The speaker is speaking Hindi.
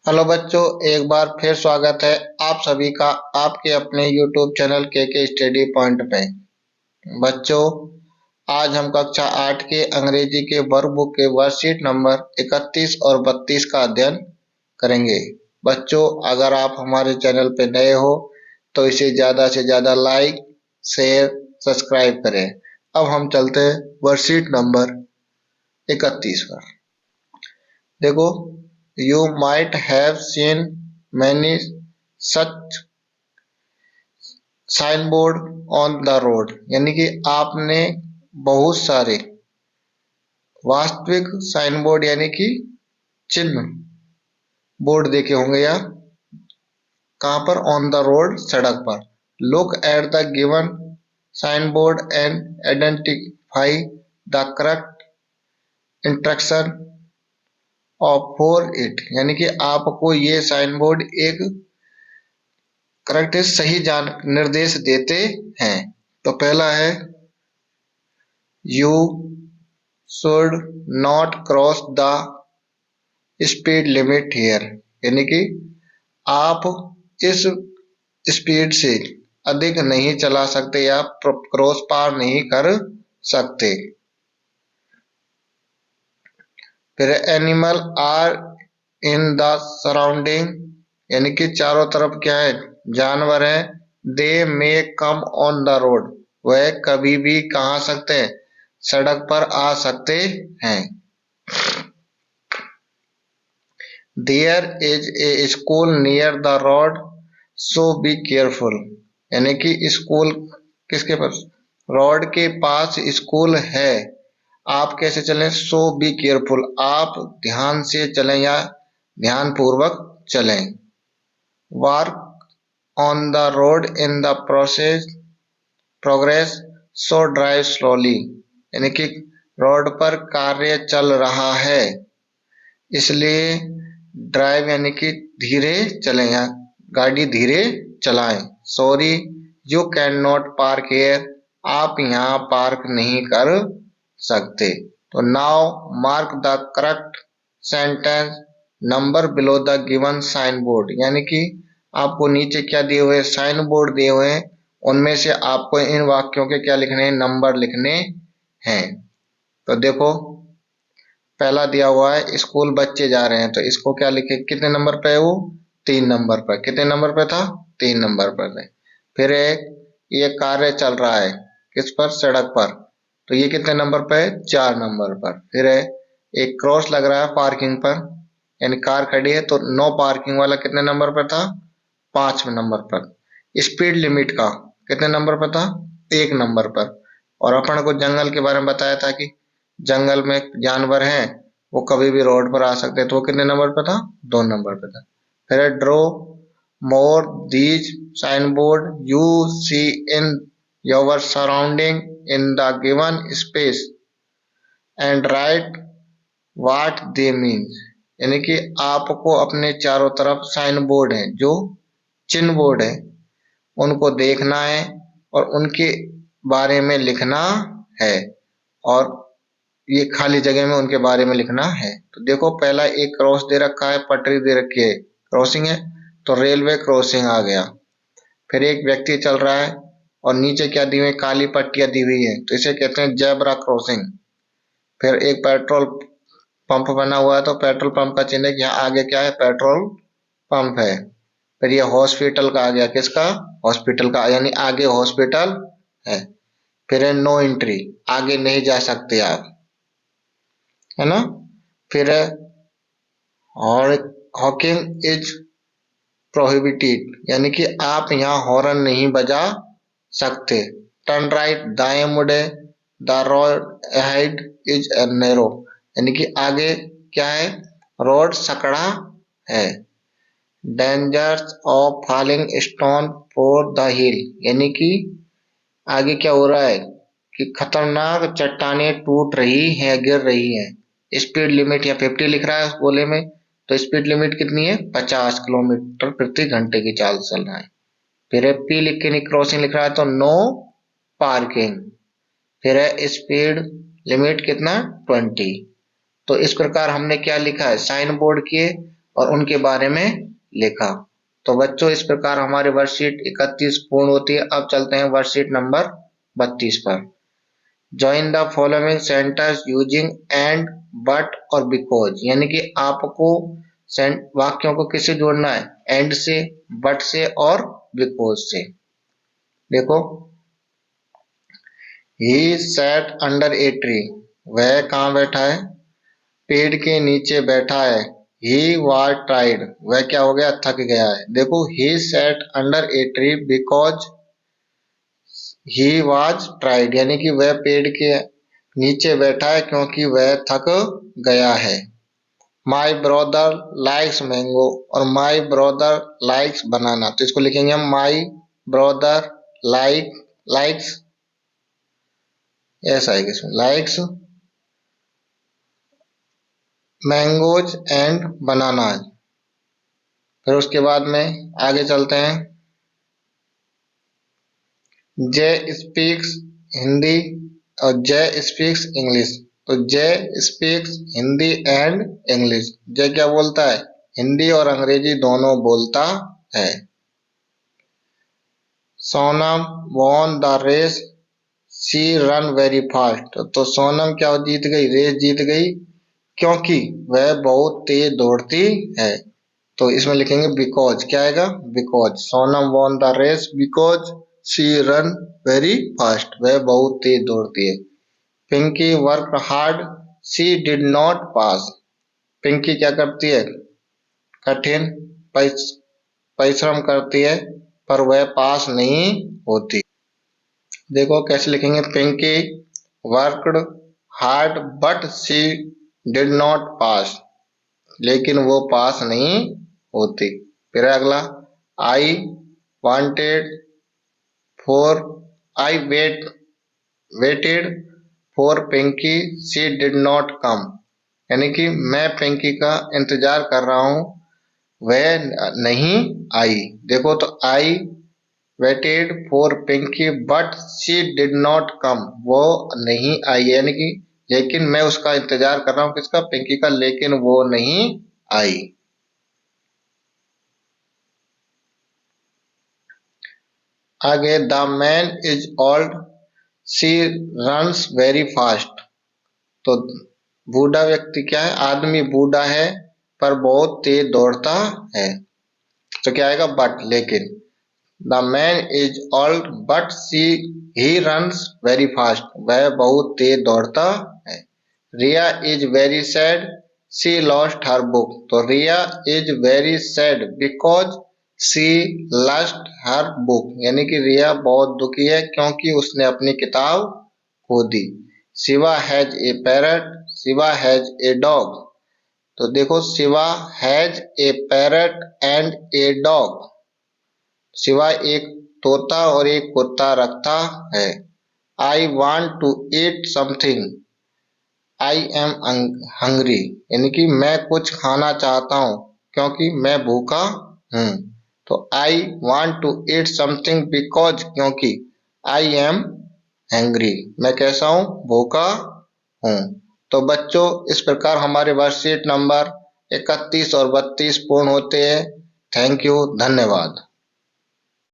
हेलो बच्चों, एक बार फिर स्वागत है आप सभी का आपके अपने YouTube चैनल के स्टडी पॉइंट पे। बच्चों, आज हम कक्षा 8 के अंग्रेजी के वर्कबुक के वर्कशीट नंबर 31 और 32 का अध्ययन करेंगे। बच्चों, अगर आप हमारे चैनल पे नए हो तो इसे ज़्यादा से ज़्यादा लाइक, शेयर, सब्सक्राइब करें। अब हम चलते हैं वर्कशीट नंबर 31 पर। देखो, you might have seen many such signboard on the road, यानी कि आपने बहुत सारे वास्तविक साइन बोर्ड यानी कि चिन्ह बोर्ड देखे होंगे या कहाँ पर? ऑन द रोड, सड़क पर। Look at the given sign board and identify the correct instruction of for it, यानी कि आपको ये साइन बोर्ड एक करेक्ट सही निर्देश देते हैं। तो पहला है you should not cross the speed limit here, यानी कि आप इस स्पीड से अधिक नहीं चला सकते या क्रॉस पार नहीं कर सकते। फिर animal are in the surrounding, यानी कि चारों तरफ क्या है? जानवर है। They may come on the road, वह कभी भी कहाँ आ सकते हैं? सड़क पर आ सकते हैं। There is a school near the road, so be careful, यानी कि स्कूल किसके पास? रोड के पास स्कूल है, आप कैसे चलें? सो बी केयरफुल, आप ध्यान से चलें या ध्यान पूर्वक चलें। Work on the road in the progress, so drive slowly, यानी कि रोड पर कार्य चल रहा है इसलिए ड्राइव यानी कि धीरे चलें या गाड़ी धीरे चलाएं। Sorry you can not park here, आप यहाँ पार्क नहीं कर सकते। तो now mark the correct sentence number below the given sign board, यानी कि आपको नीचे क्या दिए हुए? साइन बोर्ड दिए हुए हैं, उनमें से आपको इन वाक्यों के क्या लिखने हैं? नंबर लिखने हैं। तो देखो, पहला दिया हुआ है स्कूल बच्चे जा रहे हैं, तो इसको क्या लिखे? कितने नंबर पे है वो? 3 नंबर पर। कितने नंबर पे था? 3 नंबर पर थे। फिर एक ये कार्य चल रहा है किस पर? सड़क पर, तो ये कितने नंबर पे है? 4 नंबर पर। फिर है एक क्रॉस लग रहा है पार्किंग पर, यानी कार खड़ी है, तो नो पार्किंग वाला कितने नंबर पर था? 5 नंबर पर। स्पीड लिमिट का कितने नंबर पर था? 1 नंबर पर। और अपन को जंगल के बारे में बताया था कि जंगल में जानवर हैं, वो कभी भी रोड पर आ सकते हैं, तो वो कितने नंबर पर था? 2 नंबर पर था। फिर draw more these sign board you see in your surrounding in the given space and write what they mean, यानी कि आपको अपने चारों तरफ साइन बोर्ड है, जो चिन्ह बोर्ड है, उनको देखना है और उनके बारे में लिखना है, और ये खाली जगह में उनके बारे में लिखना है। तो देखो, पहला एक क्रॉस दे रखा है, पटरी दे रखी है, क्रॉसिंग है, तो रेलवे क्रॉसिंग आ गया। फिर एक व्यक्ति चल रहा है और नीचे क्या दी हुई? काली पट्टियां दी हुई है, तो इसे कहते हैं जेब्रा क्रॉसिंग। फिर एक पेट्रोल पंप बना हुआ है, तो पेट्रोल पंप का चिन्ह है, यहाँ आगे क्या है? पेट्रोल पंप है। फिर ये हॉस्पिटल का आ गया, किसका? हॉस्पिटल का, यानी आगे हॉस्पिटल है। फिर है नो एंट्री, आगे नहीं जा सकते आप, है ना। फिर है हॉकिंग इज प्रोहिबिटेड, यानी कि आप यहाँ हॉर्न नहीं बजा सकते। टर्न राइट, दाएं मुड़े। The road ahead is narrow, यानी कि आगे क्या है? रोड सकड़ा है। Dangers of falling stone for the हिल, यानी कि आगे क्या हो रहा है कि खतरनाक चट्टानें टूट रही हैं, गिर रही हैं। स्पीड लिमिट या 50 लिख रहा है उस गोले में, तो स्पीड लिमिट कितनी है? 50 किलोमीटर प्रति घंटे की चाल चल रहा है। फिर है पी लिख के नहीं क्रॉसिंग लिख रहा है, तो नो पार्किंग। फिर है स्पीड लिमिट कितना? 20। तो इस प्रकार हमने क्या लिखा है? साइन बोर्ड किए और उनके बारे में लिखा। तो बच्चों इस प्रकार हमारी वर्कशीट 31 पूर्ण होती है। अब चलते हैं वर्कशीट नंबर 32 पर। Join the following sentence using and, but और बिकॉज, यानी कि आपको वाक्यों को किससे जोड़ना है? एंड से, बट से और बिकॉज से। देखो, he sat under a tree, वह कहाँ बैठा है? पेड़ के नीचे बैठा है। ही वॉज टायर्ड, वह क्या हो गया? थक गया है। देखो, he sat under a tree because he was tired, यानी कि वह पेड़ के नीचे बैठा है क्योंकि वह थक गया है। माई ब्रदर लाइक्स मैंगो और माई ब्रदर लाइक्स बनाना, तो इसको लिखेंगे हम माई ब्रदर लाइक्स, ऐसा है इसमें, लाइक्स मैंगोज एंड बनानाज। फिर उसके बाद में आगे चलते हैं। जय स्पीक्स हिंदी और जय स्पीक्स इंग्लिश, तो जय स्पीक्स हिंदी एंड इंग्लिश। जय क्या बोलता है? हिंदी और अंग्रेजी दोनों बोलता है। Sonam won the race, she run very fast, तो सोनम क्या जीत गई? रेस जीत गई क्योंकि वह बहुत तेज दौड़ती है। तो इसमें लिखेंगे बिकॉज, क्या आएगा? Because Sonam won the race because she run very fast, वह बहुत तेज दौड़ती है। Pinky work hard, she did not pass, Pinky क्या करती है? कठिन परिश्रम करती है पर वह पास नहीं होती। देखो कैसे लिखेंगे, Pinky worked hard but she did not pass, लेकिन वो पास नहीं होती। फिर अगला, I wanted for, I waited for Pinky she did not come, यानी कि मैं पिंकी का इंतजार कर रहा हूं, वह नहीं आई। देखो, तो I waited for Pinky but she did not come, वो नहीं आई, यानी कि लेकिन मैं उसका इंतजार कर रहा हूं, किसका? पिंकी का, लेकिन वो नहीं आई। आगे, the man is old, she runs very fast, तो बूढ़ा व्यक्ति क्या है? आदमी बूढ़ा है पर बहुत तेज दौड़ता है। तो क्या आएगा? बट, लेकिन। The man is old but he runs very fast, वह बहुत तेज दौड़ता है। Riya is very sad, she lost her book, तो Riya is very sad because she lost her book, यानी कि रिया बहुत दुखी है क्योंकि उसने अपनी किताब खो दी। Shiva has a parrot, Shiva has a dog, तो देखो, Shiva has a parrot and a dog, Shiva एक तोता और एक कुत्ता रखता है। I want to eat something, I am hungry, यानी कि मैं कुछ खाना चाहता हूँ क्योंकि मैं भूखा हूँ। तो I want to eat something because, क्योंकि आई एम हैंग्री, मैं कैसा हूँ? भूखा हूँ। तो बच्चों इस प्रकार हमारे वर्कशीट नंबर 31 और 32 पूर्ण होते हैं। थैंक यू, धन्यवाद।